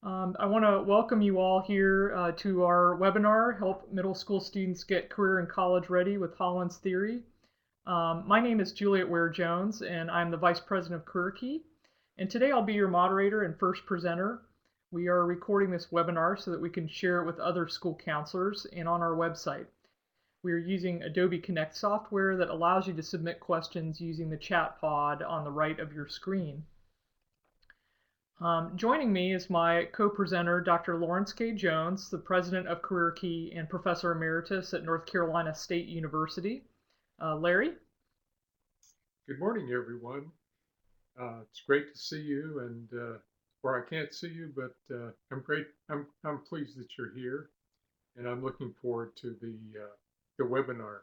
I want to welcome you all here to our webinar, Help Middle School Students Get Career and College Ready with Holland's Theory. My name is Juliet Ware-Jones, and I'm the Vice President of Career Key. And today I'll be your moderator and first presenter. We are recording this webinar so that we can share it with other school counselors and on our website. We are using Adobe Connect software that allows you to submit questions using the chat pod on the right of your screen. Joining me is my co-presenter, Dr. Lawrence K. Jones, the president of Career Key and professor emeritus at North Carolina State University. Larry? Good morning, everyone. It's great to see you, and or I can't see you, but I'm pleased that you're here, and I'm looking forward to the webinar.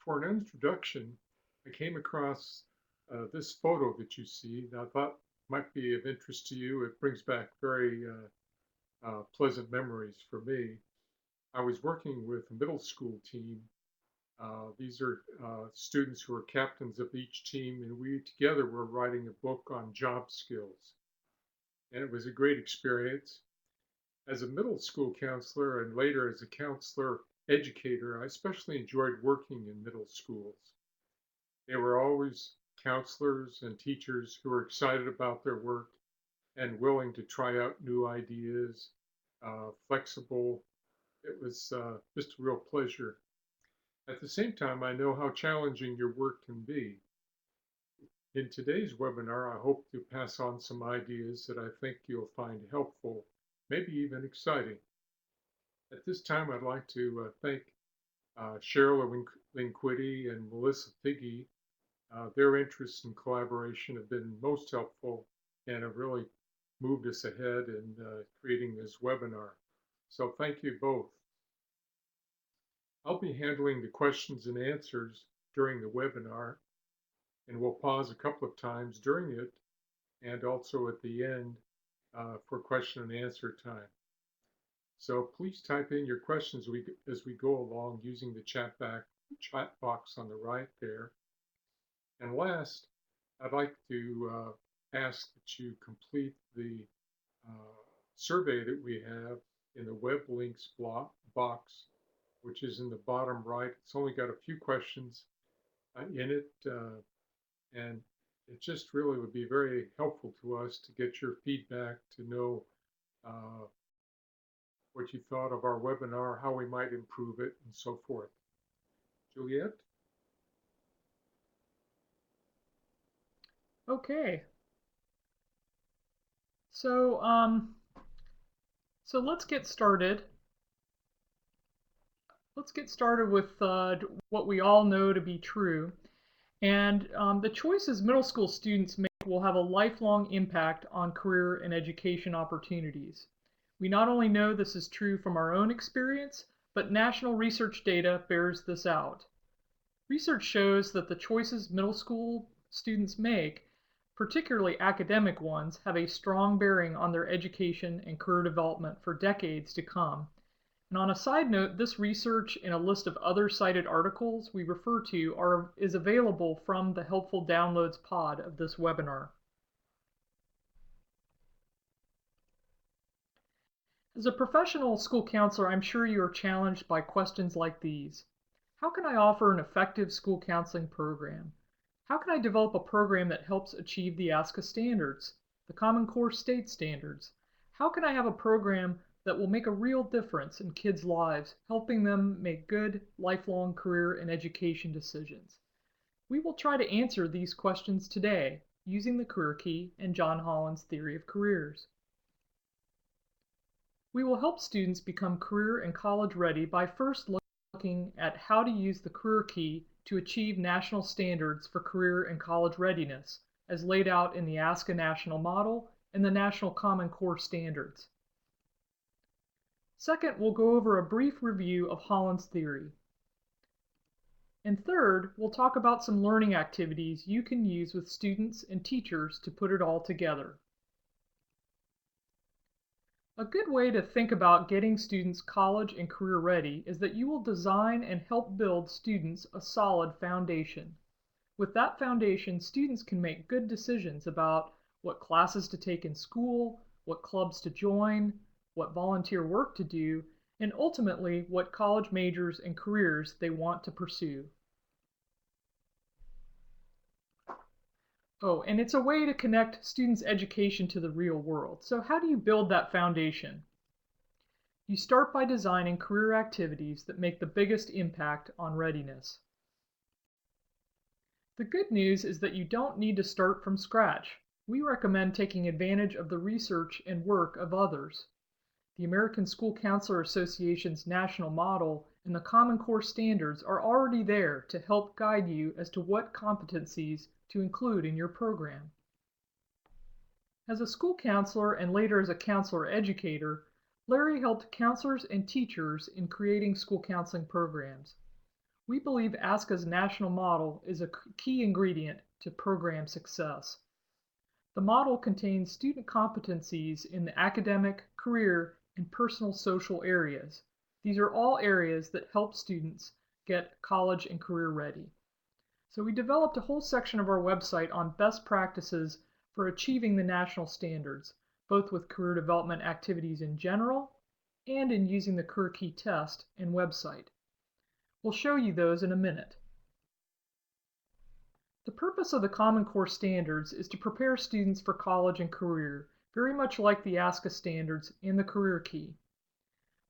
For an introduction, I came across this photo that you see that I thought might be of interest to you. It brings back very pleasant memories for me. I was working with a middle school team. These are students who are captains of each team, and we together were writing a book on job skills. And it was a great experience. As a middle school counselor and later as a counselor educator, I especially enjoyed working in middle schools. They were always counselors and teachers who were excited about their work and willing to try out new ideas, flexible. It was just a real pleasure. At the same time, I know how challenging your work can be. In today's webinar, I hope to pass on some ideas that I think you'll find helpful, maybe even exciting. At this time, I'd like to thank Cheryl Linquitti and Melissa Figge. Their interests and collaboration have been most helpful and have really moved us ahead in creating this webinar. So thank you both. I'll be handling the questions and answers during the webinar, and we'll pause a couple of times during it and also at the end for question and answer time. So please type in your questions as we go along using the chat box on the right there. And last, I'd like to ask that you complete the survey that we have in the web links box, which is in the bottom right. It's only got a few questions in it, and it just really would be very helpful to us to get your feedback, to know what you thought of our webinar, how we might improve it, and so forth. Juliet? Okay. So let's get started. Let's get started with what we all know to be true. And the choices middle school students make will have a lifelong impact on career and education opportunities. We not only know this is true from our own experience, but national research data bears this out. Research shows that the choices middle school students make, particularly academic ones, have a strong bearing on their education and career development for decades to come. And on a side note, this research and a list of other cited articles we refer to is available from the Helpful Downloads pod of this webinar. As a professional school counselor, I'm sure you are challenged by questions like these. How can I offer an effective school counseling program? How can I develop a program that helps achieve the ASCA Standards, the Common Core State Standards? How can I have a program that will make a real difference in kids' lives, helping them make good, lifelong career and education decisions? We will try to answer these questions today using the Career Key and John Holland's theory of careers. We will help students become career and college ready by first looking at how to use the Career Key to achieve national standards for career and college readiness, as laid out in the ASCA National Model and the National Common Core Standards. Second, we'll go over a brief review of Holland's theory. And third, we'll talk about some learning activities you can use with students and teachers to put it all together. A good way to think about getting students college and career ready is that you will design and help build students a solid foundation. With that foundation, students can make good decisions about what classes to take in school, what clubs to join, what volunteer work to do, and ultimately what college majors and careers they want to pursue. Oh, and it's a way to connect students' education to the real world. So how do you build that foundation? You start by designing career activities that make the biggest impact on readiness. The good news is that you don't need to start from scratch. We recommend taking advantage of the research and work of others. The American School Counselor Association's national model and the Common Core standards are already there to help guide you as to what competencies to include in your program. As a school counselor and later as a counselor educator, Larry helped counselors and teachers in creating school counseling programs. We believe ASCA's national model is a key ingredient to program success. The model contains student competencies in the academic, career, and personal social areas. These are all areas that help students get college and career ready. So we developed a whole section of our website on best practices for achieving the national standards, both with career development activities in general and in using the Career Key test and website. We'll show you those in a minute. The purpose of the Common Core standards is to prepare students for college and career, very much like the ASCA standards and the Career Key.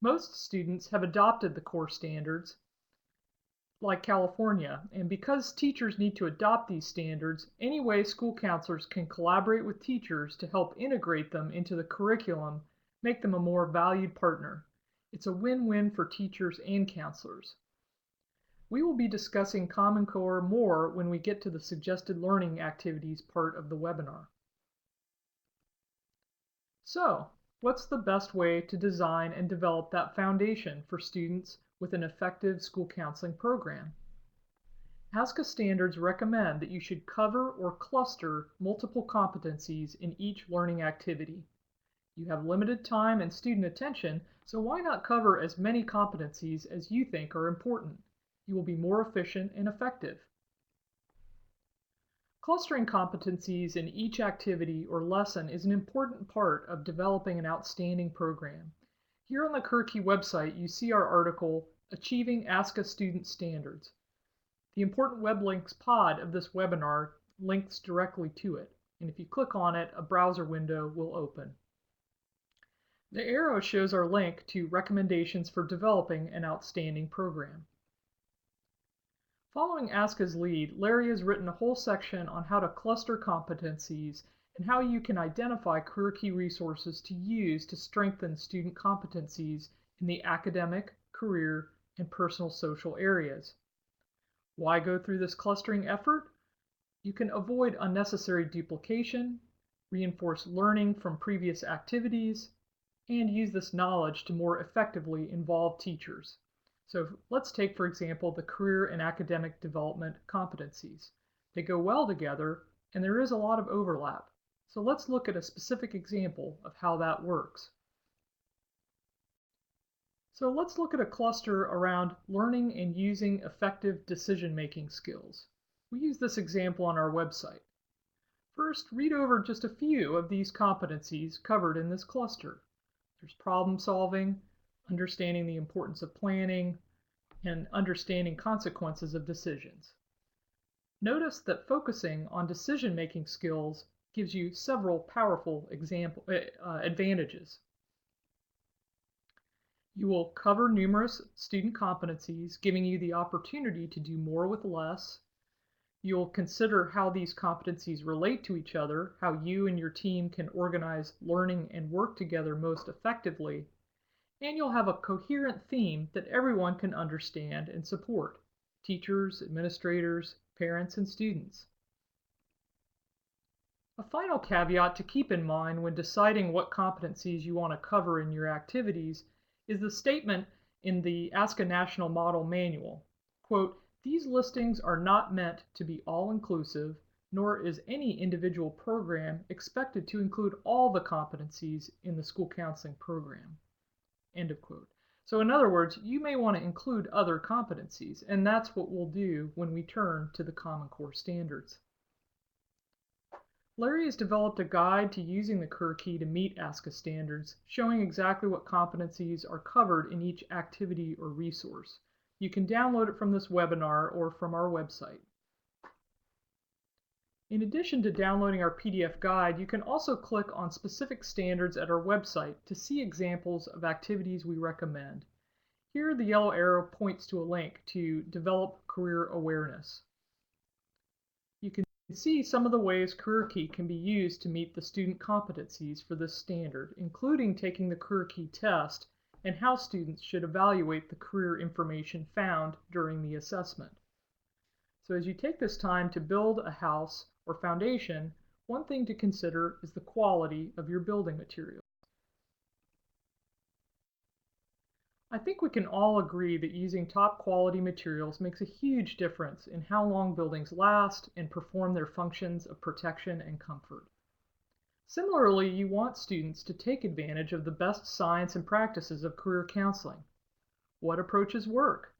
Most students have adopted the core standards, like California, and because teachers need to adopt these standards, any way school counselors can collaborate with teachers to help integrate them into the curriculum, make them a more valued partner. It's a win-win for teachers and counselors. We will be discussing Common Core more when we get to the suggested learning activities part of the webinar. So, what's the best way to design and develop that foundation for students with an effective school counseling program? ASCA Standards recommend that you should cover or cluster multiple competencies in each learning activity. You have limited time and student attention, so why not cover as many competencies as you think are important? You will be more efficient and effective. Clustering competencies in each activity or lesson is an important part of developing an outstanding program. Here on the Career Key website, you see our article, Achieving ASCA Student Standards. The important web links pod of this webinar links directly to it, and if you click on it, a browser window will open. The arrow shows our link to recommendations for developing an outstanding program. Following ASCA's lead, Larry has written a whole section on how to cluster competencies and how you can identify Career Key resources to use to strengthen student competencies in the academic, career, and personal social areas. Why go through this clustering effort? You can avoid unnecessary duplication, reinforce learning from previous activities, and use this knowledge to more effectively involve teachers. So let's take, for example, the career and academic development competencies. They go well together, and there is a lot of overlap. So let's look at a specific example of how that works. So let's look at a cluster around learning and using effective decision-making skills. We use this example on our website. First, read over just a few of these competencies covered in this cluster. There's problem solving, understanding the importance of planning, and understanding consequences of decisions. Notice that focusing on decision-making skills gives you several powerful advantages. You will cover numerous student competencies, giving you the opportunity to do more with less. You'll consider how these competencies relate to each other, how you and your team can organize learning and work together most effectively, and you'll have a coherent theme that everyone can understand and support: teachers, administrators, parents, and students. A final caveat to keep in mind when deciding what competencies you want to cover in your activities is the statement in the ASCA National Model Manual. Quote, "These listings are not meant to be all-inclusive, nor is any individual program expected to include all the competencies in the school counseling program." End of quote. So in other words, you may want to include other competencies, and that's what we'll do when we turn to the Common Core standards. Larry has developed a guide to using the Career Key to meet ASCA standards, showing exactly what competencies are covered in each activity or resource. You can download it from this webinar or from our website. In addition to downloading our PDF guide, you can also click on specific standards at our website to see examples of activities we recommend. Here, the yellow arrow points to a link to develop career awareness. You can see some of the ways Career Key can be used to meet the student competencies for this standard, including taking the Career Key test and how students should evaluate the career information found during the assessment. So as you take this time to build a house or foundation, one thing to consider is the quality of your building materials. I think we can all agree that using top quality materials makes a huge difference in how long buildings last and perform their functions of protection and comfort. Similarly, you want students to take advantage of the best science and practices of career counseling. What approaches work?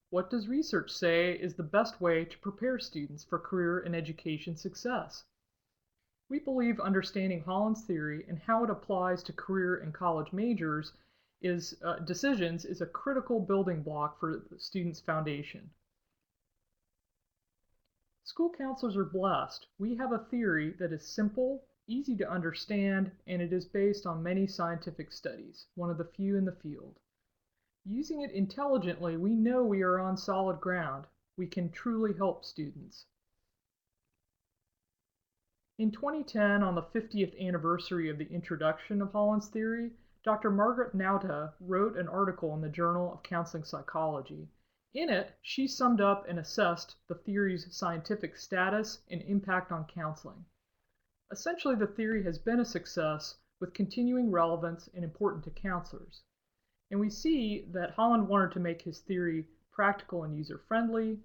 What does research say is the best way to prepare students for career and education success? We believe understanding Holland's theory and how it applies to career and college majors decisions is a critical building block for the student's foundation. School counselors are blessed. We have a theory that is simple, easy to understand, and it is based on many scientific studies, one of the few in the field. Using it intelligently, we know we are on solid ground. We can truly help students. In 2010, on the 50th anniversary of the introduction of Holland's theory, Dr. Margaret Nauta wrote an article in the Journal of Counseling Psychology. In it, she summed up and assessed the theory's scientific status and impact on counseling. Essentially, the theory has been a success with continuing relevance and important to counselors. And we see that Holland wanted to make his theory practical and user-friendly,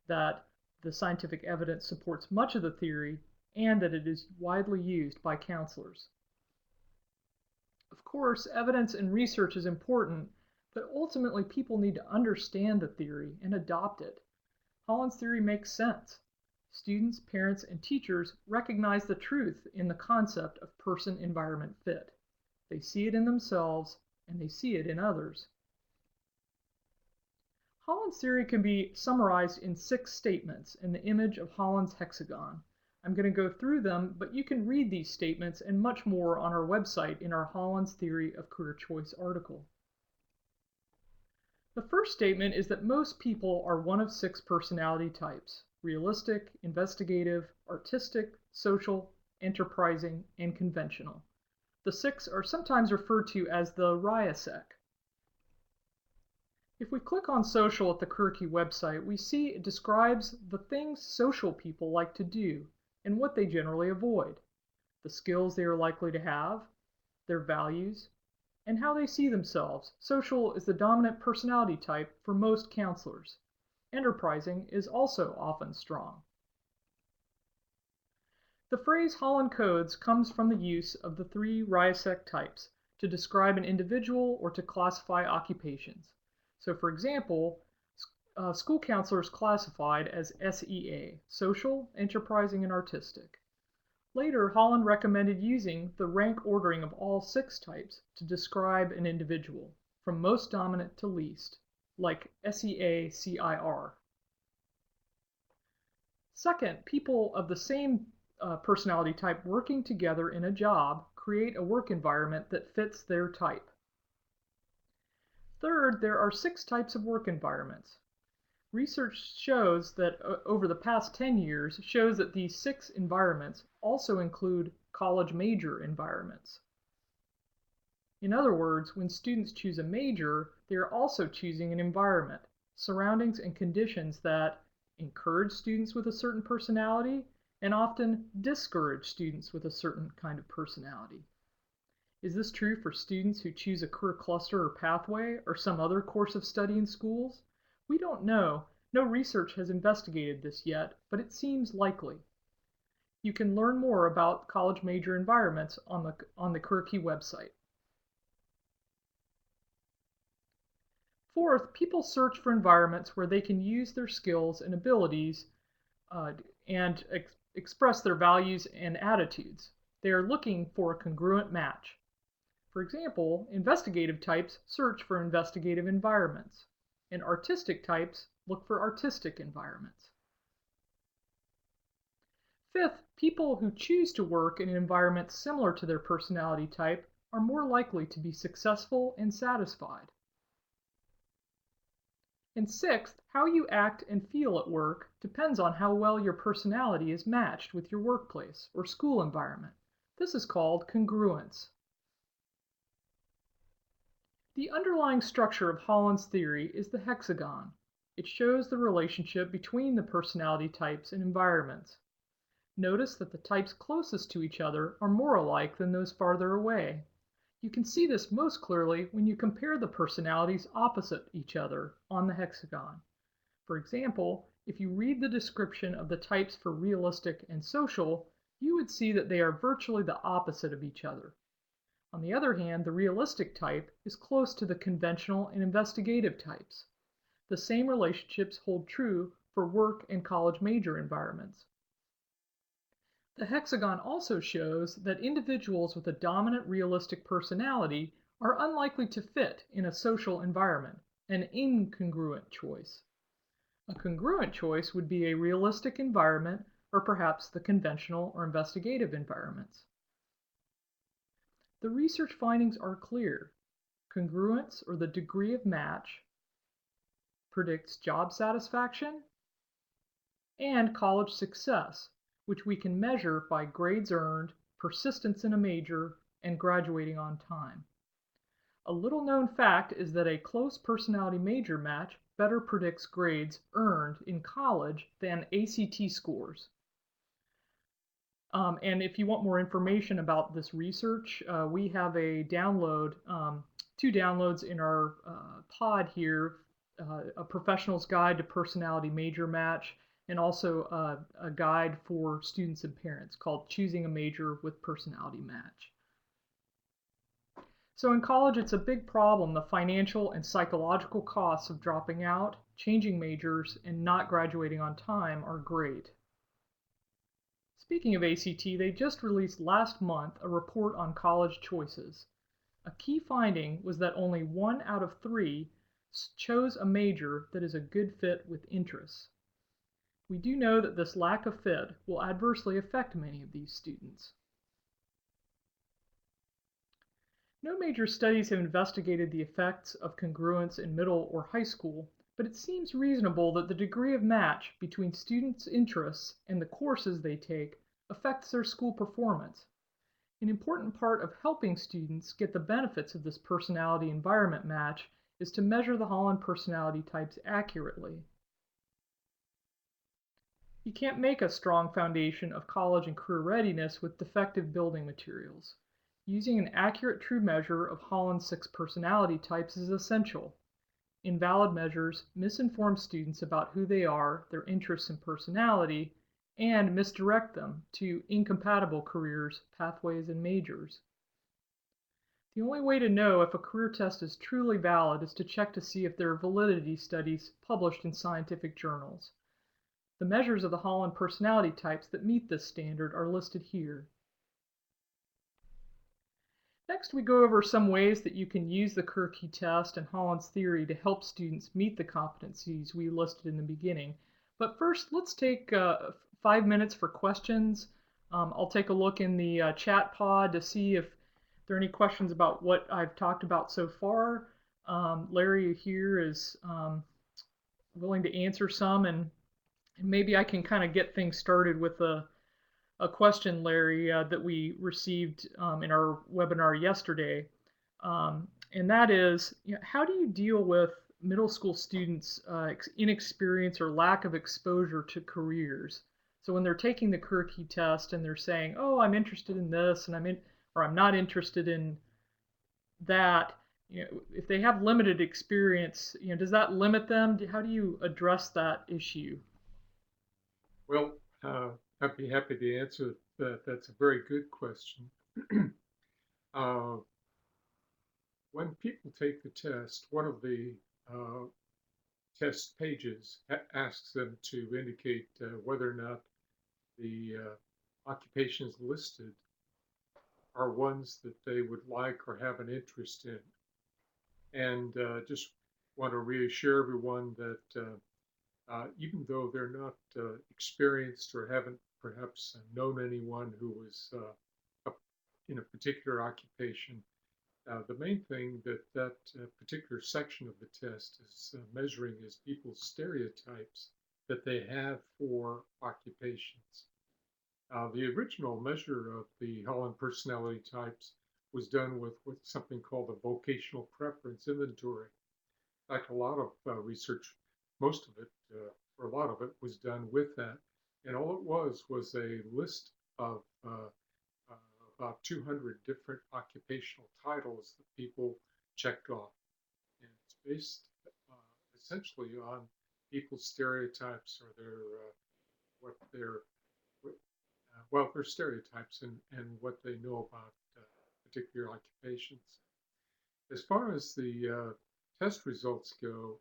that the scientific evidence supports much of the theory, and that it is widely used by counselors. Of course, evidence and research is important, but ultimately people need to understand the theory and adopt it. Holland's theory makes sense. Students, parents, and teachers recognize the truth in the concept of person-environment fit. They see it in themselves, and they see it in others. Holland's theory can be summarized in 6 statements in the image of Holland's hexagon. I'm going to go through them, but you can read these statements and much more on our website in our Holland's Theory of Career Choice article. The first statement is that most people are one of 6 personality types: realistic, investigative, artistic, social, enterprising, and conventional. The 6 are sometimes referred to as the ASCA. If we click on social at the Career Key website, we see it describes the things social people like to do and what they generally avoid, the skills they are likely to have, their values, and how they see themselves. Social is the dominant personality type for most counselors. Enterprising is also often strong. The phrase Holland codes comes from the use of the 3 ASCA types to describe an individual or to classify occupations. So for example, school counselors classified as SEA, social, enterprising, and artistic. Later, Holland recommended using the rank ordering of all 6 types to describe an individual, from most dominant to least, like SEA-CIR. Second, people of the same personality type working together in a job create a work environment that fits their type. Third, there are 6 types of work environments. Research shows that over the past 10 years shows that these 6 environments also include college major environments. In other words, when students choose a major, they are also choosing an environment, surroundings and conditions that encourage students with a certain personality and often discourage students with a certain kind of personality. Is this true for students who choose a career cluster or pathway or some other course of study in schools? We don't know. No research has investigated this yet, but it seems likely. You can learn more about college major environments on the Career Key website. Fourth, people search for environments where they can use their skills and abilities and express their values and attitudes. They are looking for a congruent match. For example, investigative types search for investigative environments, and artistic types look for artistic environments. Fifth, people who choose to work in an environment similar to their personality type are more likely to be successful and satisfied. And sixth, how you act and feel at work depends on how well your personality is matched with your workplace or school environment. This is called congruence. The underlying structure of Holland's theory is the hexagon. It shows the relationship between the personality types and environments. Notice that the types closest to each other are more alike than those farther away. You can see this most clearly when you compare the personalities opposite each other on the hexagon. For example, if you read the description of the types for realistic and social, you would see that they are virtually the opposite of each other. On the other hand, the realistic type is close to the conventional and investigative types. The same relationships hold true for work and college major environments. The hexagon also shows that individuals with a dominant realistic personality are unlikely to fit in a social environment, an incongruent choice. A congruent choice would be a realistic environment or perhaps the conventional or investigative environments. The research findings are clear. Congruence, or the degree of match, predicts job satisfaction and college success, which we can measure by grades earned, persistence in a major, and graduating on time. A little known fact is that a close personality major match better predicts grades earned in college than ACT scores. And if you want more information about this research, we have a download, two downloads in our pod here, a professional's guide to personality major match, and also a guide for students and parents called Choosing a Major with Personality Match. So in college, it's a big problem. The financial and psychological costs of dropping out, changing majors, and not graduating on time are great. Speaking of ACT, they just released last month a report on college choices. A key finding was that only 1 out of 3 chose a major that is a good fit with interests. We do know that this lack of fit will adversely affect many of these students. No major studies have investigated the effects of congruence in middle or high school, but it seems reasonable that the degree of match between students' interests and the courses they take affects their school performance. An important part of helping students get the benefits of this personality environment match is to measure the Holland personality types accurately. You can't make a strong foundation of college and career readiness with defective building materials. Using an accurate true measure of Holland's 6 personality types is essential. Invalid measures misinform students about who they are, their interests and personality, and misdirect them to incompatible careers, pathways, and majors. The only way to know if a career test is truly valid is to check to see if there are validity studies published in scientific journals. The measures of the Holland personality types that meet this standard are listed here. Next, we go over some ways that you can use the Kursky test and Holland's theory to help students meet the competencies we listed in the beginning. But first, let's take 5 minutes for questions. I'll take a look in the chat pod to see if there are any questions about what I've talked about so far. Larry here is willing to answer some, and maybe I can kind of get things started with a question, Larry, that we received in our webinar yesterday. And that is, how do you deal with middle school students' inexperience or lack of exposure to careers? So when they're taking the Kursky test and they're saying, oh, I'm interested in this, and I'm not interested in that, if they have limited experience, does that limit them? How do you address that issue? Well, I'd be happy to answer that. That's a very good question. When people take the test, one of the test pages asks them to indicate whether or not the occupations listed are ones that they would like or have an interest in. And just want to reassure everyone that even though they're not experienced or haven't perhaps known anyone who was in a particular occupation, the main thing that particular section of the test is measuring is people's stereotypes that they have for occupations. The original measure of the Holland personality types was done with something called a vocational preference inventory. Like a lot of research, most of it, or a lot of it, was done with that. And all it was a list of uh, about 200 different occupational titles that people checked off. And it's based essentially on people's stereotypes or what their well, their stereotypes and what they know about particular occupations. As far as the test results go,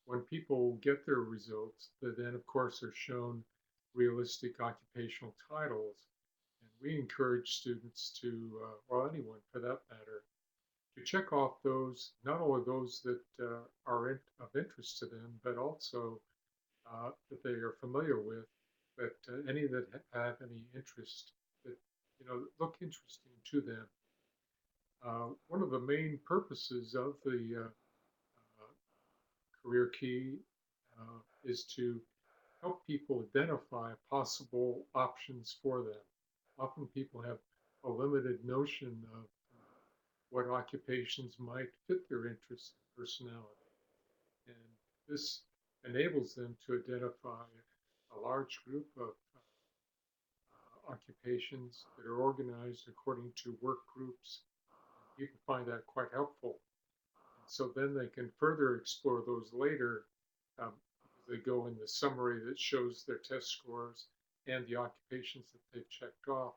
when people get their results, they then, of course, are shown realistic occupational titles. And we encourage students to, well, anyone for that matter, to check off those, not only those that are of interest to them, but also that they are familiar with, but any that have any interest that, look interesting to them. One of the main purposes of the career key is to help people identify possible options for them. Often people have a limited notion of what occupations might fit their interests and personality. And this enables them to identify a large group of occupations that are organized according to work groups. And people find that quite helpful. And so then they can further explore those later because they go in the summary that shows their test scores and the occupations that they've checked off.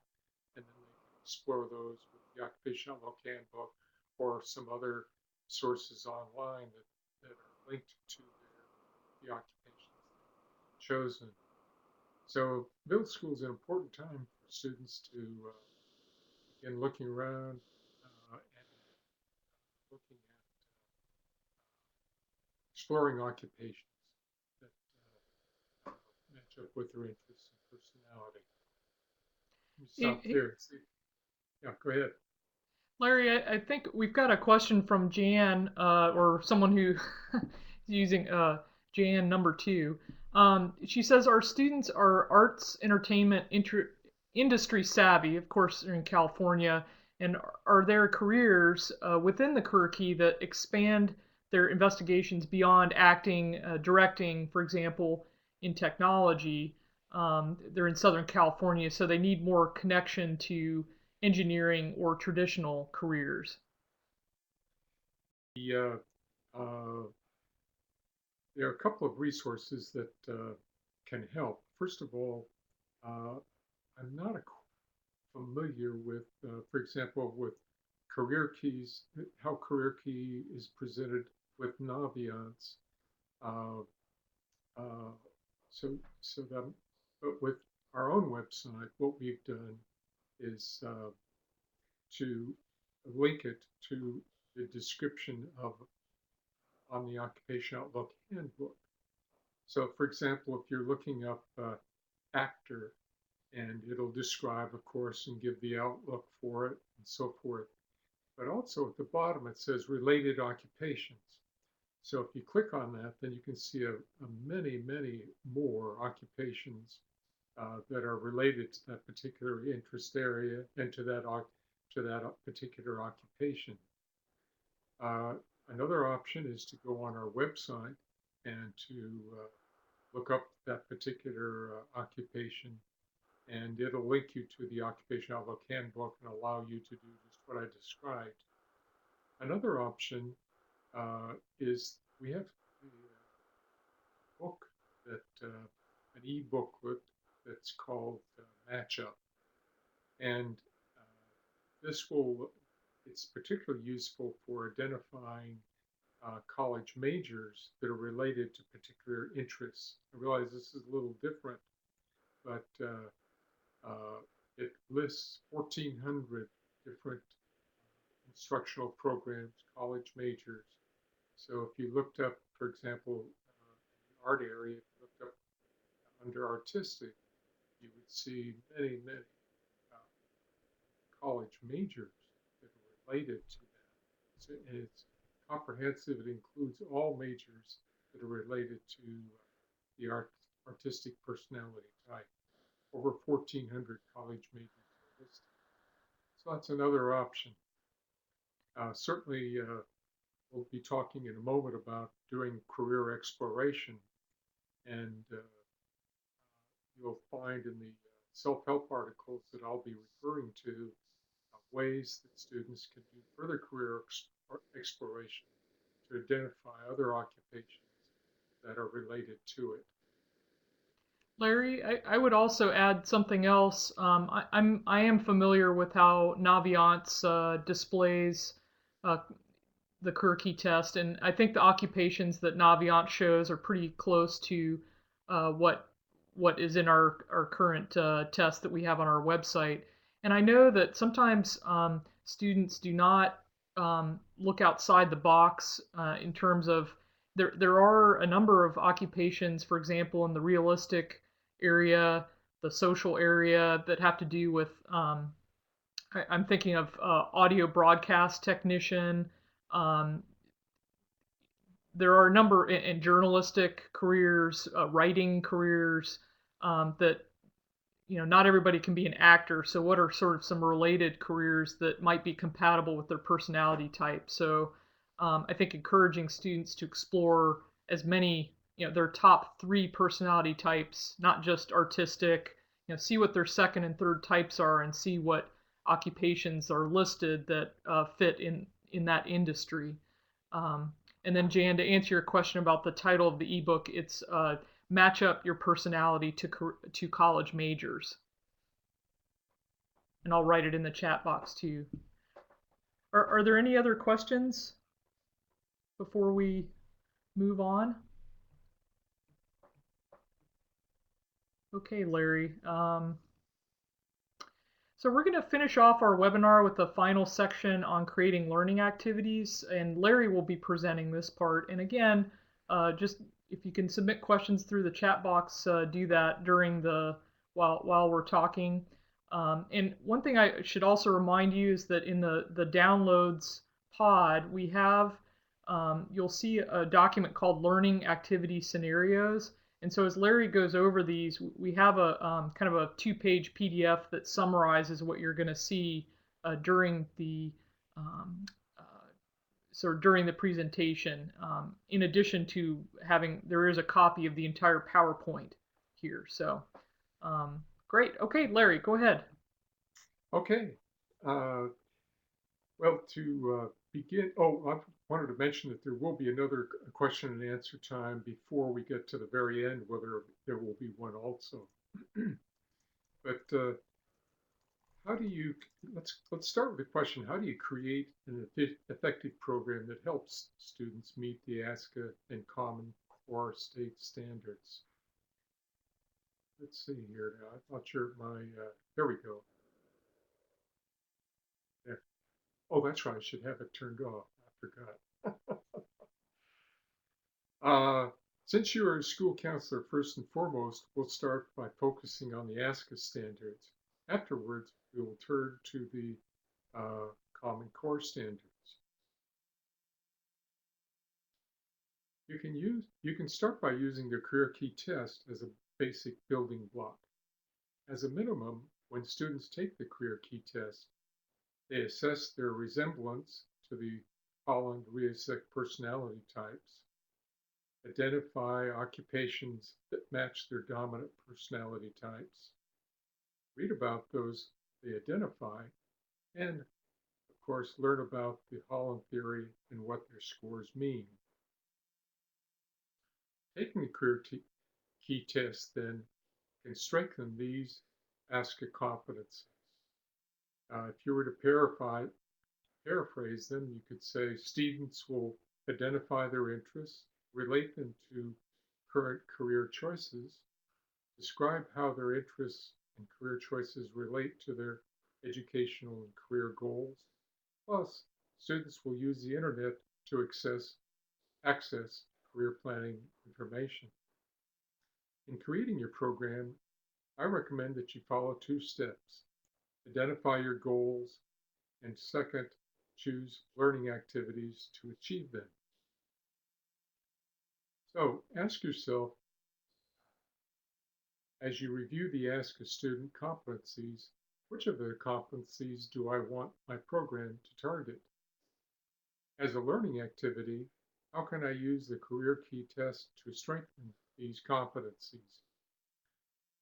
And then they can explore those with the Occupational Outlook Handbook or some other sources online that are linked to the occupations they've chosen. So middle school is an important time for students to begin looking around and looking at exploring occupations that match up with their interests and personality. Let me stop there. See. Yeah, go ahead. Larry, I think we've got a question from Jan, or someone who is using Jan number 2. She says, our students are arts, entertainment, industry savvy. Of course, they're in California. And are there careers within the career key that expand their investigations beyond acting, directing, for example, in technology? They're in Southern California, so they need more connection to engineering or traditional careers. The, there are a couple of resources that can help. First of all, I'm not familiar with, for example, with career keys, how career key is presented with Naviance. Uh, uh, so that, but with our own website, what we've done is to link it to the description of on the Occupational Outlook Handbook. So, for example, if you're looking up actor, and it'll describe a course and give the outlook for it and so forth. But also at the bottom it says related occupations. So if you click on that, then you can see a many, many more occupations that are related to that particular interest area and to that particular occupation. Another option is to go on our website and to look up that particular occupation, and it'll link you to the Occupational Outlook Handbook and allow you to do just what I described. Another option is we have a book that an e-booklet that's called Matchup, and it's particularly useful for identifying college majors that are related to particular interests. I realize this is a little different, but it lists 1,400 different instructional programs, college majors. So if you looked up, for example, in the art area, if you looked up under artistic, you would see many, many uh, college majors that are related to that. So, and it's comprehensive. It includes all majors that are related to the artistic personality type. Over 1,400 college majors are listed. So that's another option. Certainly, we'll be talking in a moment about doing career exploration, and you'll find in the self-help articles that I'll be referring to ways that students can do further career exploration to identify other occupations that are related to it. Larry, I would also add something else. I am familiar with how Naviance displays uh, the Kurki test, and I think the occupations that Naviance shows are pretty close to what is in our current test that we have on our website. And I know that sometimes students do not look outside the box in terms of there are a number of occupations, for example, in the realistic area, the social area that have to do with I'm thinking of audio broadcast technician. Um, there are a number in journalistic careers, writing careers that not everybody can be an actor. So what are sort of some related careers that might be compatible with their personality type? So I think encouraging students to explore as many, their top three personality types, not just artistic. See what their second and third types are, and see what occupations are listed that fit in that industry. Um, and then Jan, to answer your question about the title of the ebook, it's match up your personality to college majors. And I'll write it in the chat box too. Are there any other questions before we move on? Okay, Larry. So we're going to finish off our webinar with the final section on creating learning activities, and Larry will be presenting this part. And again, just if you can submit questions through the chat box, do that during the while we're talking. And one thing I should also remind you is that in the downloads pod, we have you'll see a document called Learning Activity Scenarios. And so as Larry goes over these, we have a kind of a 2-page PDF that summarizes what you're going to see during the um, during the presentation. In addition to there is a copy of the entire PowerPoint here. So great. Okay, Larry, go ahead. Okay. Well, to begin, I wanted to mention that there will be another question and answer time before we get to the very end, whether there will be one also. But how do you, let's start with the question, how do you create an effective program that helps students meet the ASCA and Common Core state standards? Let's see here now. I'm not sure there we go. There. Oh, that's right. I should have it turned off. I forgot. Since you are a school counselor, first and foremost, we'll start by focusing on the ASCA standards. Afterwards, we will turn to the Common Core standards. You can start by using the Career Key test as a basic building block. As a minimum, when students take the Career Key test, they assess their resemblance to the Holland ASCA personality types, identify occupations that match their dominant personality types, read about those they identify, and of course learn about the Holland theory and what their scores mean. Taking the Career Key test then can strengthen these ASCA competencies. If you were to paraphrase them, you could say students will identify their interests, relate them to current career choices, Describe how their interests and career choices relate to their educational and career goals. Plus, students will use the internet to access career planning information. In creating your program, I recommend that you follow 2 steps. Identify your goals, and second, choose learning activities to achieve them. So ask yourself, as you review the ASCA student competencies, which of the competencies do I want my program to target? As a learning activity, how can I use the Career Key Test to strengthen these competencies?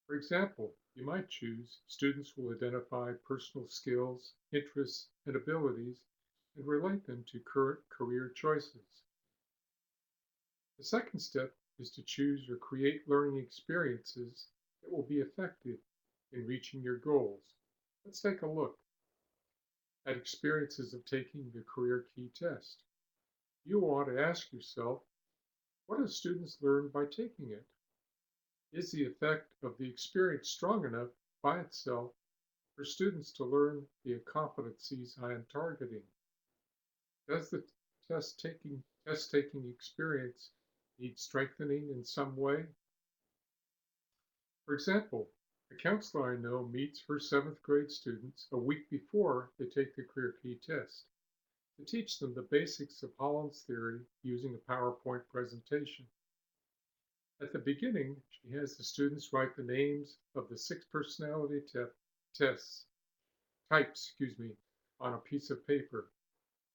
For example, you might choose students will identify personal skills, interests, and abilities and relate them to current career choices. The second step is to choose or create learning experiences that will be effective in reaching your goals. Let's take a look at experiences of taking the Career Key Test. You want to ask yourself, what do students learn by taking it? Is the effect of the experience strong enough by itself for students to learn the competencies I am targeting? Does the test-taking experience need strengthening in some way? For example, a counselor I know meets her 7th grade students a week before they take the Career Key Test to teach them the basics of Holland's theory using a PowerPoint presentation. At the beginning, she has the students write the names of the 6 personality types, on a piece of paper.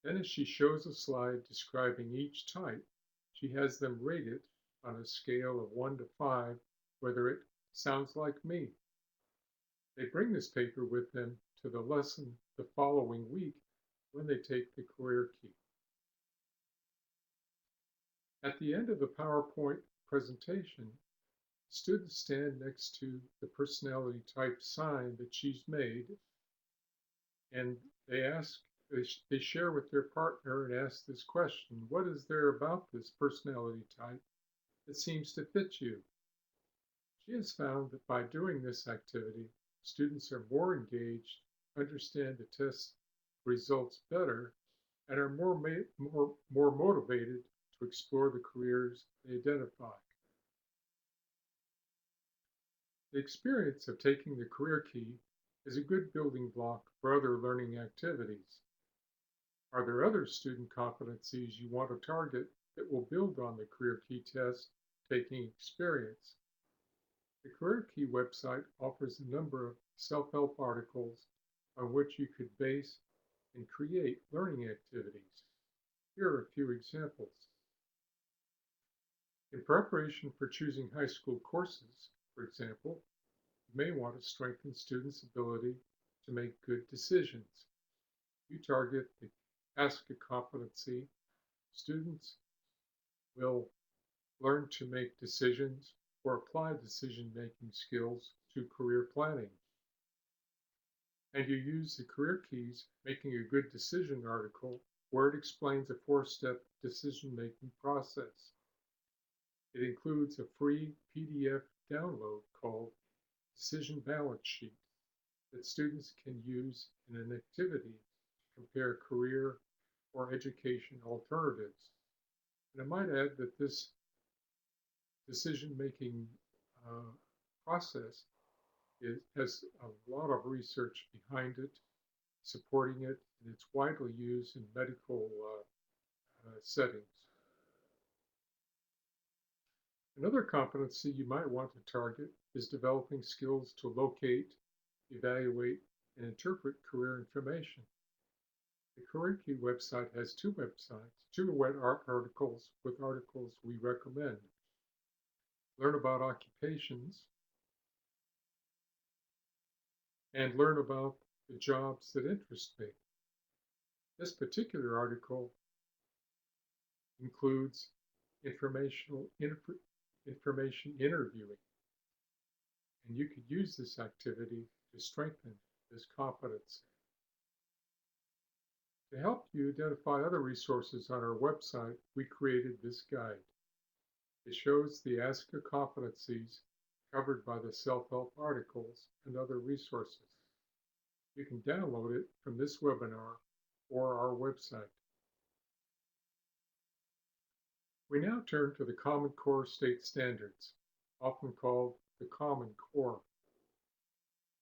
Then as she shows a slide describing each type, she has them rate it on a scale of 1 to 5, whether it sounds like me. They bring this paper with them to the lesson the following week when they take the Career Key. At the end of the PowerPoint presentation, students stand next to the personality type sign that she's made, and they share with their partner and ask this question: what is there about this personality type that seems to fit you? She has found that by doing this activity, students are more engaged, understand the test results better, and are more motivated to explore the careers they identify. The experience of taking the Career Key is a good building block for other learning activities. Are there other student competencies you want to target that will build on the Career Key Test taking experience? The Career Key website offers a number of self-help articles on which you could base and create learning activities. Here are a few examples. In preparation for choosing high school courses, for example, you may want to strengthen students' ability to make good decisions. You target the ASCA competency. Students will learn to make decisions or apply decision-making skills to career planning. And you use the Career Keys Making a Good Decision article where it explains a 4-step decision-making process. It includes a free PDF download called Decision Balance Sheet that students can use in an activity to compare career or education alternatives. And I might add that this decision-making process has a lot of research behind it, supporting it, and it's widely used in medical settings. Another competency you might want to target is developing skills to locate, evaluate, and interpret career information. The Career Key website has 2 articles with articles we recommend. Learn about occupations and learn about the jobs that interest me. This particular article includes information interviewing, and you could use this activity to strengthen this competency. To help you identify other resources on our website, we created this guide. It shows the ASCA competencies covered by the self-help articles and other resources. You can download it from this webinar or our website. We now turn to the Common Core State Standards, often called the Common Core.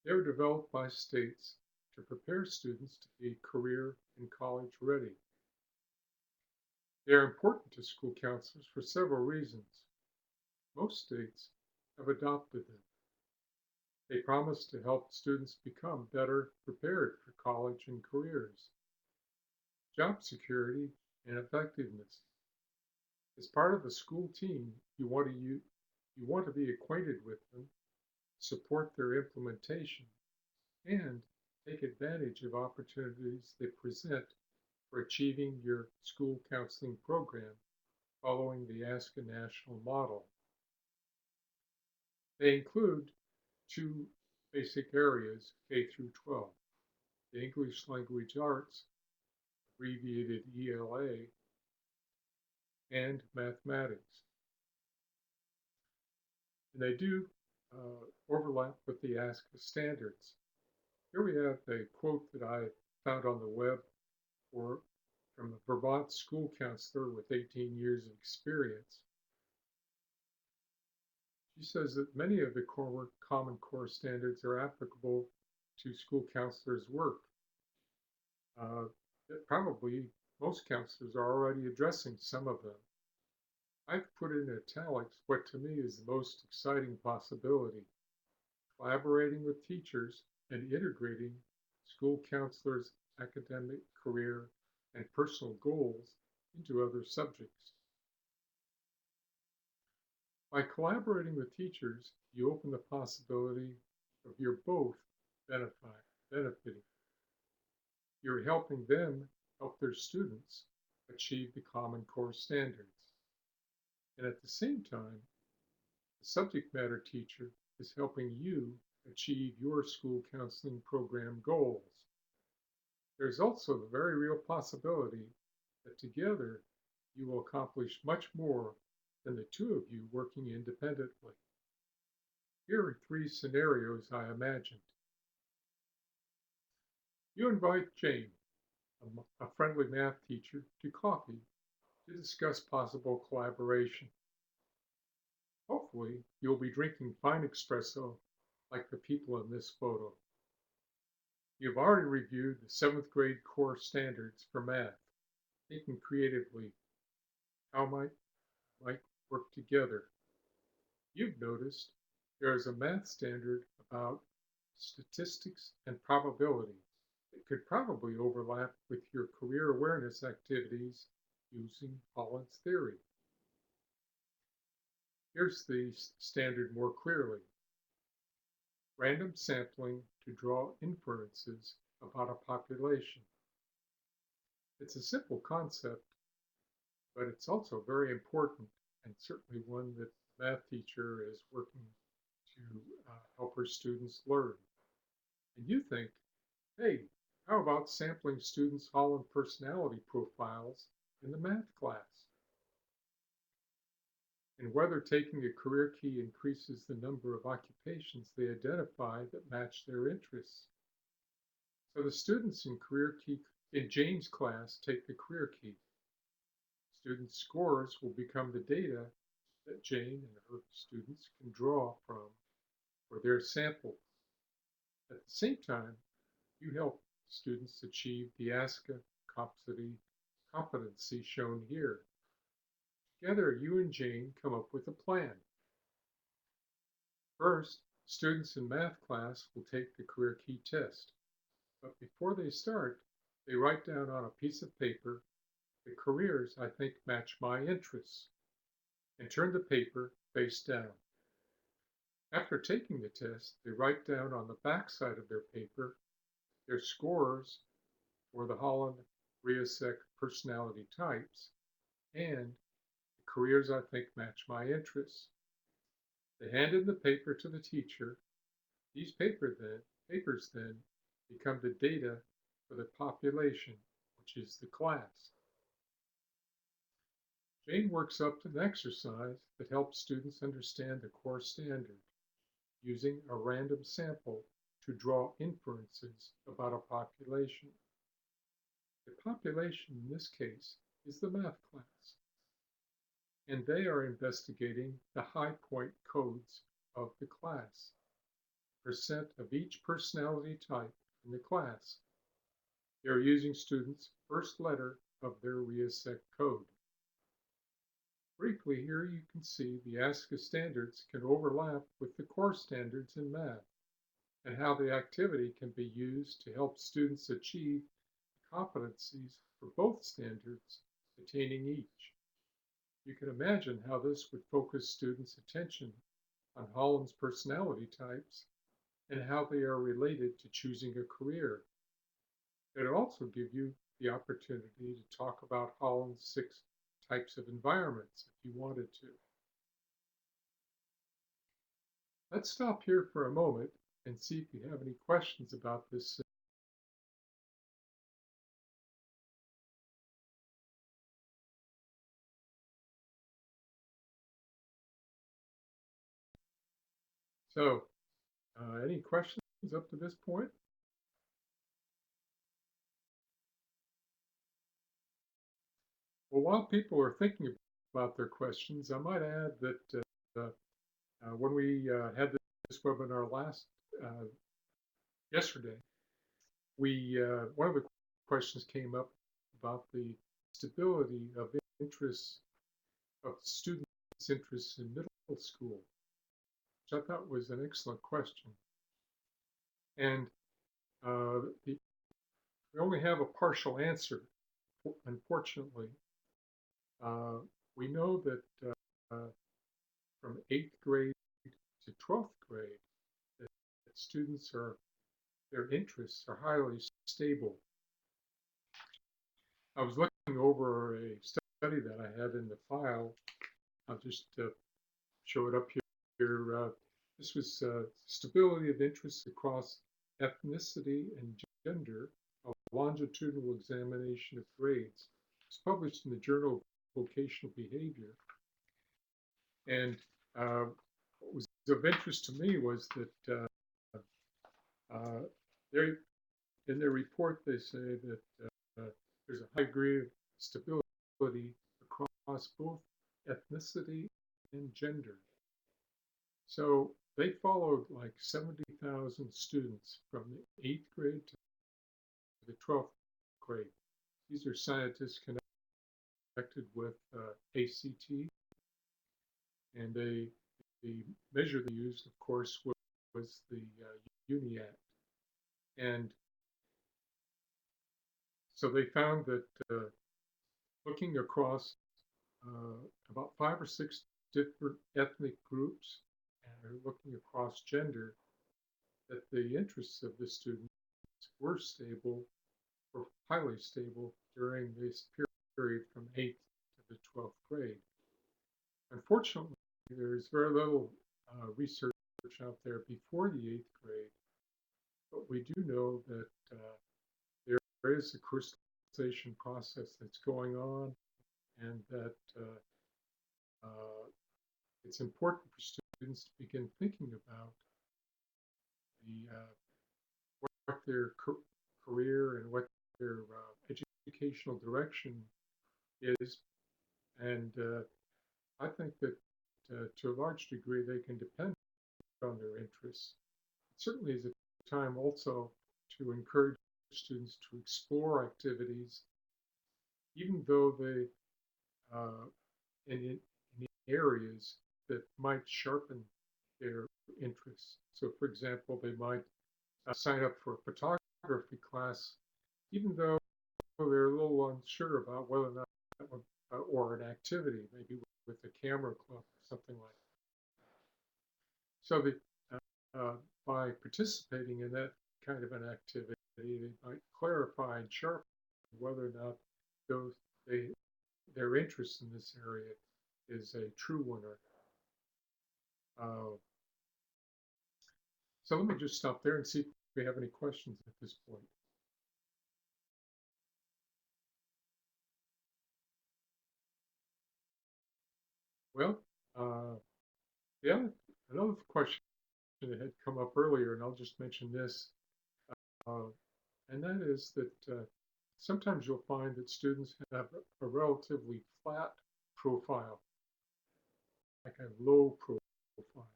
They are developed by states to prepare students to be career and college ready. They are important to school counselors for several reasons. Most states have adopted them. They promise to help students become better prepared for college and careers, job security, and effectiveness. As part of the school team, you want to be acquainted with them, support their implementation, and take advantage of opportunities they present for achieving your school counseling program following the ASCA national model. They include two basic areas, K through 12, the English Language Arts, abbreviated ELA, and mathematics. And they do overlap with the ASCA Standards. Here we have a quote that I found on the web from a Vermont school counselor with 18 years of experience. She says that many of the Common Core standards are applicable to school counselors' work. Probably most counselors are already addressing some of them. I've put in italics what to me is the most exciting possibility: collaborating with teachers and integrating school counselors' academic, career, and personal goals into other subjects. By collaborating with teachers, you open the possibility of you're both benefiting. You're helping them help their students achieve the Common Core standards. And at the same time, the subject matter teacher is helping you achieve your school counseling program goals. There's also the very real possibility that together you will accomplish much more than the two of you working independently. Here are 3 scenarios I imagined. You invite Jane, a friendly math teacher, to coffee to discuss possible collaboration. Hopefully, you'll be drinking fine espresso like the people in this photo. You've already reviewed the 7th grade core standards for math, thinking creatively how might work together. You've noticed there is a math standard about statistics and probability that could probably overlap with your career awareness activities using Holland's theory. Here's the standard more clearly: random sampling to draw inferences about a population. It's a simple concept, but it's also very important, and certainly one that the math teacher is working to help her students learn. And you think, hey, how about sampling students' Holland personality profiles in the math class? And whether taking a career key increases the number of occupations they identify that match their interests. So the students in Jane's class take the career key. Students' scores will become the data that Jane and her students can draw from for their sample. At the same time, you help students achieve the ASCA competency shown here. Together, you and Jane come up with a plan. First, students in math class will take the career key test. But before they start, they write down on a piece of paper the careers I think match my interests, and turn the paper face down. After taking the test, they write down on the back side of their paper their scores for the Holland RIASEC personality types and the careers I think match my interests. They hand in the paper to the teacher. These papers then become the data for the population, which is the class. Jane works up an exercise that helps students understand the core standard. using a random sample to draw inferences about a population. The population in this case is the math class, and they are investigating the high point codes of the class, percent of each personality type in the class. They are using students' first letter of their RIASEC code. Briefly, here you can see the ASCA standards can overlap with the core standards in math, and how the activity can be used to help students achieve the competencies for both standards, attaining each. You can imagine how this would focus students' attention on Holland's personality types and how they are related to choosing a career. It would also give you the opportunity to talk about Holland's 6 types of environments if you wanted to. Let's stop here for a moment and see if you have any questions about this. So, any questions up to this point? Well, while people are thinking about their questions, I might add that when we had this webinar yesterday, one of the questions came up about the stability of interests of students' interests in middle school, which I thought was an excellent question. And we only have a partial answer, unfortunately. We know that from 8th grade to 12th grade, that students their interests are highly stable. I was looking over a study that I had in the file. I'll just show it up here. This was stability of interest across ethnicity and gender, a longitudinal examination of grades. It's published in the Journal of Vocational Behavior. And what was of interest to me was that in their report, they say that there's a high degree of stability across both ethnicity and gender. So they followed like 70,000 students from the 8th grade to the 12th grade. These are scientists connected with ACT, and the measure they used, of course, was the UNIACT. And so they found that looking across about 5 or 6 different ethnic groups and looking across gender, that the interests of the students were stable or highly stable during this period from 8th to the 12th grade. Unfortunately, there is very little research out there before the 8th grade, but we do know that there is a crystallization process that's going on, and that it's important for students to begin thinking about what their career and what their educational direction is. And I think that to a large degree they can depend on their interests. It certainly is a time also to encourage students to explore activities, even though they in areas that might sharpen their interests. So, for example, they might sign up for a photography class, even though they're a little unsure about whether or not that one, or an activity, maybe with a camera club or something like that. So by participating in that kind of an activity, they might clarify and sharpen whether or not their interest in this area is a true one or not. So let me just stop there and see if we have any questions at this point. Well, another question that had come up earlier, and I'll just mention this, uh, and that is that sometimes you'll find that students have a relatively flat profile, like a low profile.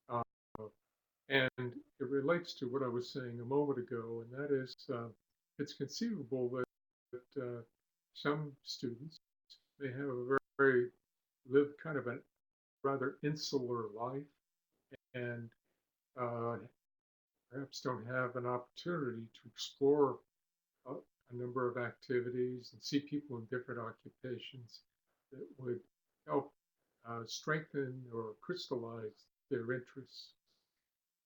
uh, and it relates to what I was saying a moment ago, and that is it's conceivable that some students may have a very live kind of a rather insular life and uh, perhaps don't have an opportunity to explore a number of activities and see people in different occupations that would help strengthen or crystallize their interests.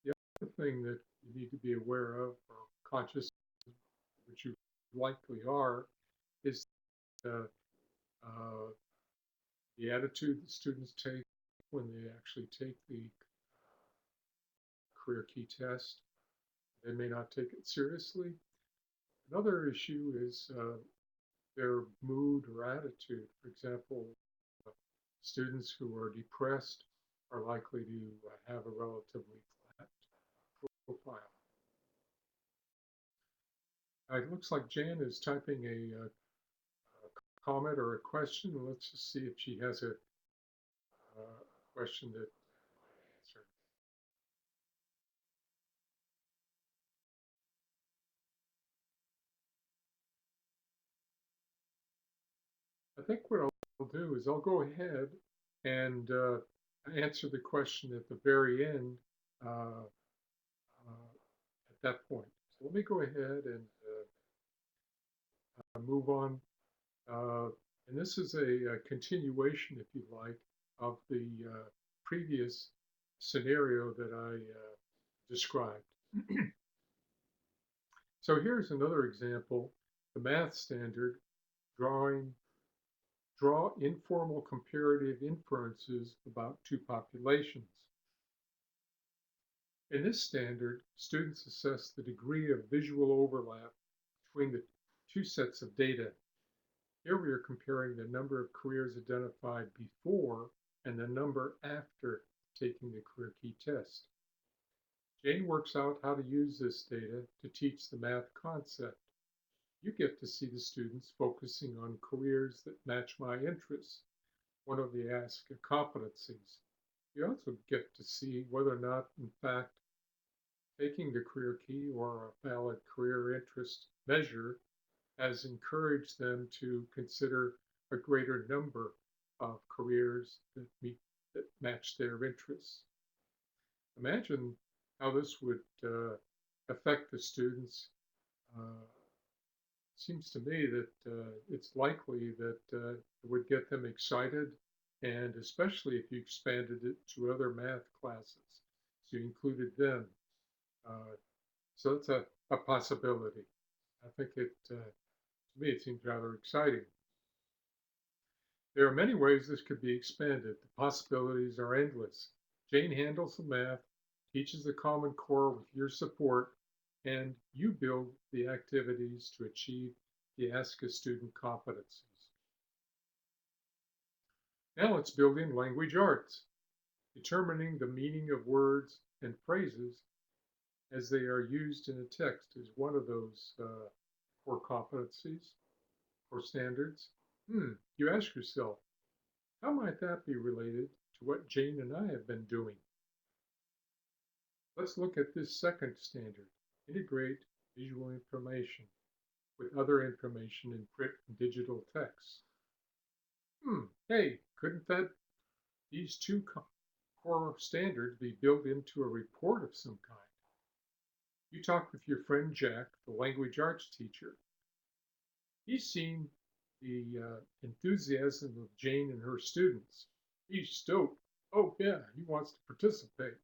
The other thing that you need to be aware of or conscious, which you likely are, is uh, uh, the attitude that students take when they actually take the career key test. They may not take it seriously. Another issue is their mood or attitude. For example, uh, students who are depressed are likely to have a relatively flat profile. It looks like Jan is typing a comment or a question. Let's just see if she has a question that I might answer. I think what I'll do is I'll go ahead and answer the question at the very end uh, at that point. So let me go ahead and move on. Uh, and this is a continuation, if you like, of the previous scenario that I described. So here's another example, the math standard, draw informal comparative inferences about two populations. In this standard, students assess the degree of visual overlap between the two sets of data. Here we are comparing the number of careers identified before and the number after taking the career key test. Jane works out how to use this data to teach the math concept. You get to see the students focusing on careers that match my interests, one of the ASCA competencies. You also get to see whether or not, in fact, taking the career key or a valid career interest measure has encouraged them to consider a greater number of careers that match their interests. Imagine how this would affect the students. Uh, Seems to me that it's likely that it would get them excited, and especially if you expanded it to other math classes, so you included them. Uh, so it's a possibility. I think to me, it seems rather exciting. There are many ways this could be expanded. The possibilities are endless. Jane handles the math, teaches the Common Core with your support, and you build the activities to achieve the ASCA student competencies. Now let's build in language arts. Determining the meaning of words and phrases as they are used in a text is one of those core competencies or standards. You ask yourself, how might that be related to what Jane and I have been doing? Let's look at this second standard, integrate visual information with other information in print and digital text. Hey, couldn't these two core standards be built into a report of some kind? You talk with your friend Jack, the language arts teacher. He's seen the enthusiasm of Jane and her students. He's stoked. Oh, yeah, he wants to participate.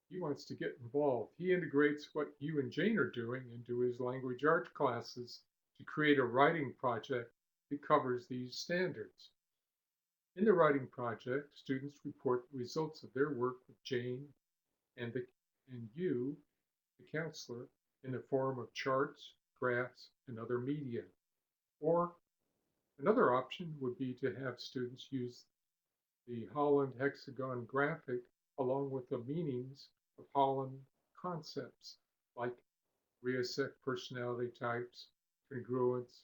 He wants to get involved. He integrates what you and Jane are doing into his language arts classes to create a writing project that covers these standards. In the writing project, students report the results of their work with Jane and you, the counselor, in the form of charts, graphs, and other media. Or another option would be to have students use the Holland hexagon graphic along with the meanings of Holland concepts like reassess personality types, congruence,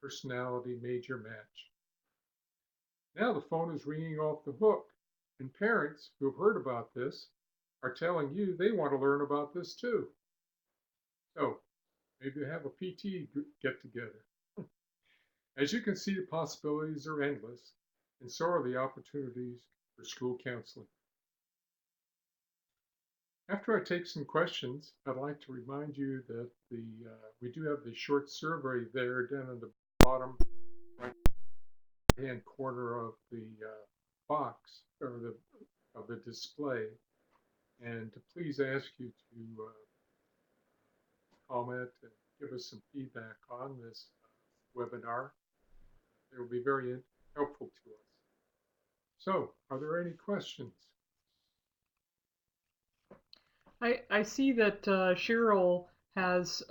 personality major match. Now the phone is ringing off the hook, and parents who have heard about this are telling you they want to learn about this too. So maybe have a PT get together. As you can see, the possibilities are endless, and so are the opportunities for school counseling. After I take some questions, I'd like to remind you that we do have the short survey there down in the bottom right-hand corner of the box or the display, and to please ask you to comment and give us some feedback on this webinar. It will be very helpful to us. So, are there any questions? I see that Cheryl has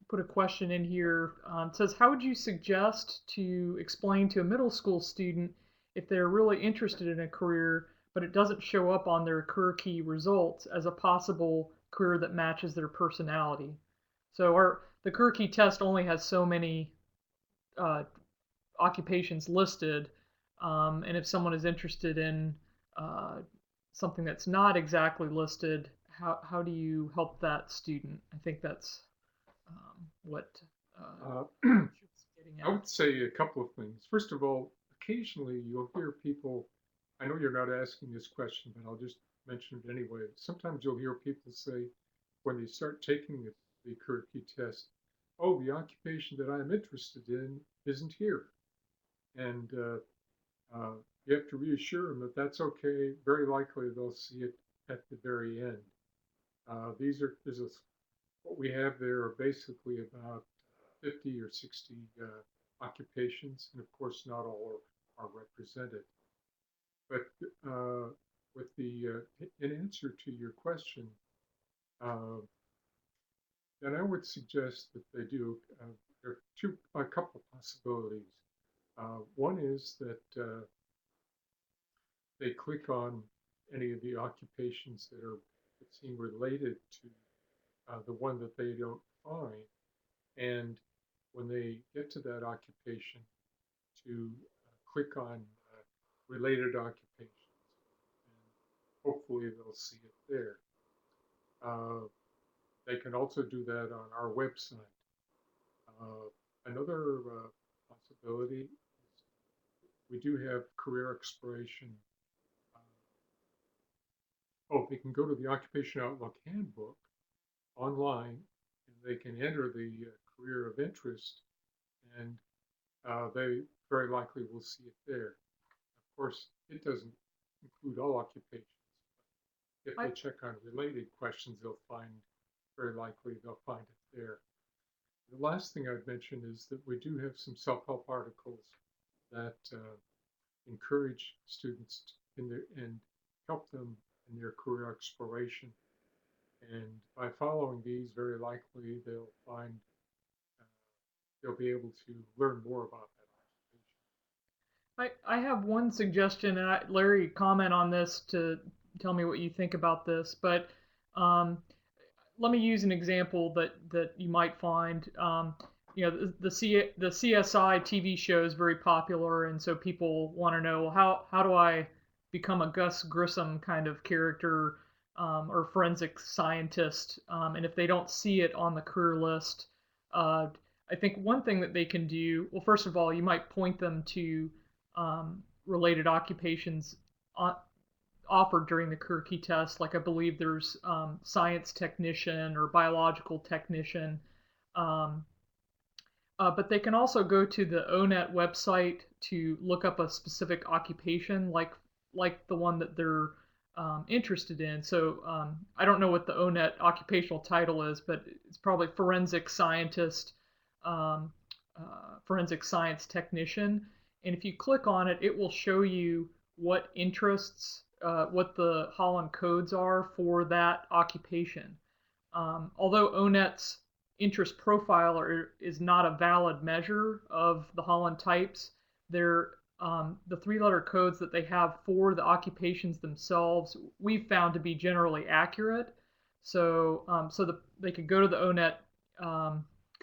put a question in here. It says, how would you suggest to explain to a middle school student if they're really interested in a career, but it doesn't show up on their career key results as a possible career that matches their personality? So the career key test only has so many uh, occupations listed, and if someone is interested in uh, something that's not exactly listed, how do you help that student? I think that's what she's getting I at. would say a couple of things. First of all, occasionally you'll hear people, I know you're not asking this question, but I'll just mention it anyway. Sometimes you'll hear people say, when they start taking the career key test, oh, the occupation that I'm interested in isn't here. And you have to reassure them that that's okay. Very likely they'll see it at the very end. What we have there are basically about 50 or 60 occupations, and of course not all are represented. But with in answer to your question, uh, then I would suggest that they do. There are a couple possibilities. One is that they click on any of the occupations that seem related to the one that they don't find, and when they get to that occupation, to click on related occupations, and hopefully they'll see it there. They can also do that on our website. Another possibility is we do have career exploration. They can go to the Occupation Outlook Handbook online, and they can enter the career of interest, and they very likely will see it there. Of course, it doesn't include all occupations. If they check on related questions, very likely they'll find it there. The last thing I'd mention is that we do have some self-help articles that encourage students and help them in their career exploration. And by following these, very likely they'll be able to learn more about that occupation. I have one suggestion, and Larry, comment on this to tell me what you think about this. But let me use an example that you might find. The CSI TV show is very popular, and so people want to know, how do I become a Gus Grissom kind of character, or forensic scientist? And if they don't see it on the career list, I think one thing that they can do, well, first of all, you might point them to related occupations offered during the career key test. Like I believe there's science technician or biological technician. Um, but they can also go to the ONET website to look up a specific occupation, like the one that they're interested in. So I don't know what the ONET occupational title is, but it's probably forensic scientist, forensic science technician. And if you click on it, it will show you what interests, what the Holland codes are for that occupation. Although ONET's interest profile is not a valid measure of the Holland types, there the three-letter codes that they have for the occupations themselves, we've found to be generally accurate. So, they could go to the ONET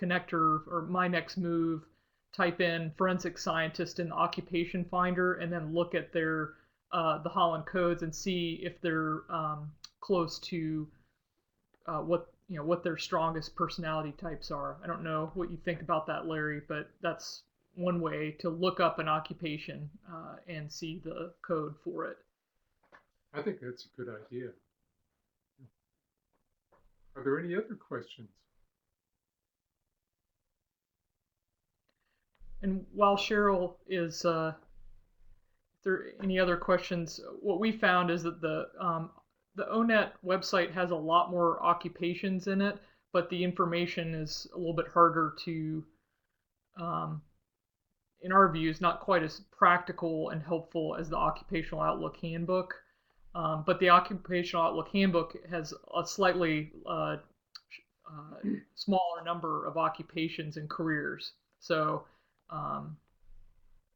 connector or My Next Move, type in forensic scientist in the occupation finder, and then look at the Holland codes and see if they're close to what their strongest personality types are. I don't know what you think about that, Larry, but that's one way to look up an occupation and see the code for it. I think that's a good idea. Are there any other questions? And while Cheryl is, if there are any other questions, what we found is that the ONET website has a lot more occupations in it, but the information is a little bit harder to, um, in our views, not quite as practical and helpful as the Occupational Outlook Handbook. But the Occupational Outlook Handbook has a slightly smaller number of occupations and careers. So,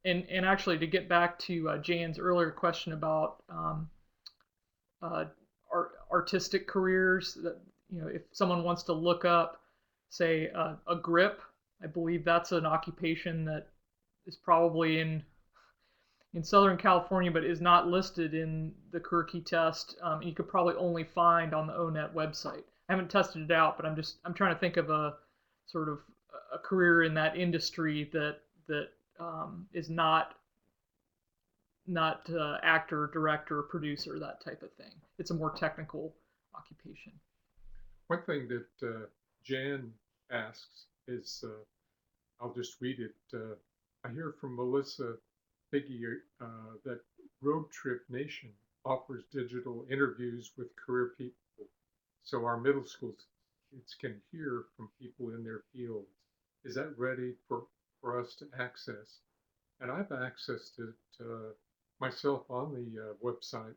and actually, to get back to Jan's earlier question about artistic careers, that if someone wants to look up, say, a grip, I believe that's an occupation that is probably in Southern California, but is not listed in the career key test. You could probably only find on the ONET website. I haven't tested it out, but I'm trying to think of a sort of a career in that industry that is not actor, director, producer, that type of thing. It's a more technical occupation. One thing that Jan asks is, I'll just read it. I hear from Melissa Piggy that Road Trip Nation offers digital interviews with career people, so our middle school kids can hear from people in their fields. Is that ready for us to access? And I've accessed it myself on the website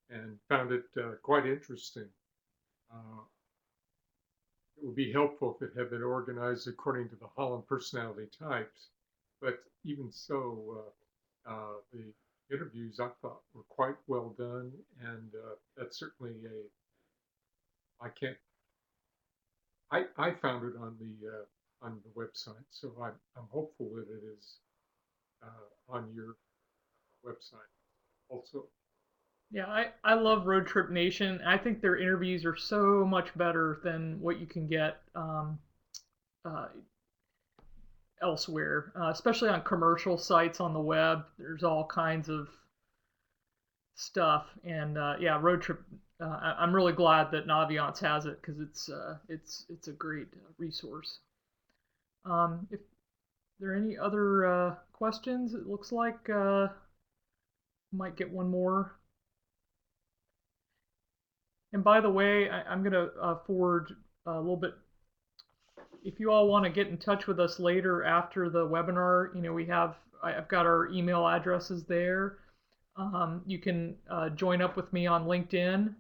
and found it quite interesting. It would be helpful if it had been organized according to the Holland personality types, but even so, the interviews I thought were quite well done, and that's certainly I found it on the website, so I'm hopeful that it is on your website also. Yeah, I love Road Trip Nation. I think their interviews are so much better than what you can get uh, elsewhere, especially on commercial sites on the web. There's all kinds of stuff, and yeah, Road Trip. I'm really glad that Naviance has it because it's a great resource. If there are any other questions, it looks like might get one more. And by the way, I'm going to forward a little bit. If you all want to get in touch with us later after the webinar, I've got our email addresses there. You can join up with me on LinkedIn,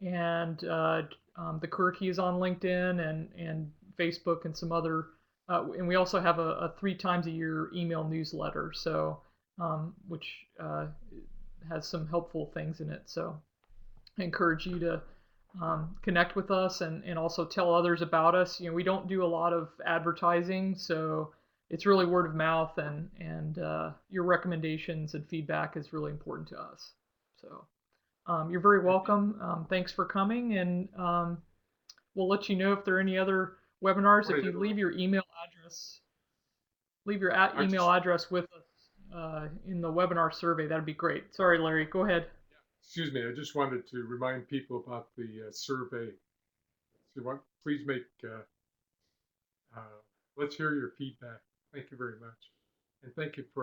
and the career key is on LinkedIn and Facebook and some other. And we also have a 3 times a year email newsletter, so which has some helpful things in it. So I encourage you to connect with us and also tell others about us. We don't do a lot of advertising, so it's really word of mouth, and your recommendations and feedback is really important to us. So you're very welcome. Thanks for coming, and we'll let you know if there are any other webinars. If you leave your email address, email address with us in the webinar survey, that'd be great. Sorry, Larry, go ahead. Excuse me, I just wanted to remind people about the survey. So please let's hear your feedback. Thank you very much. And thank you for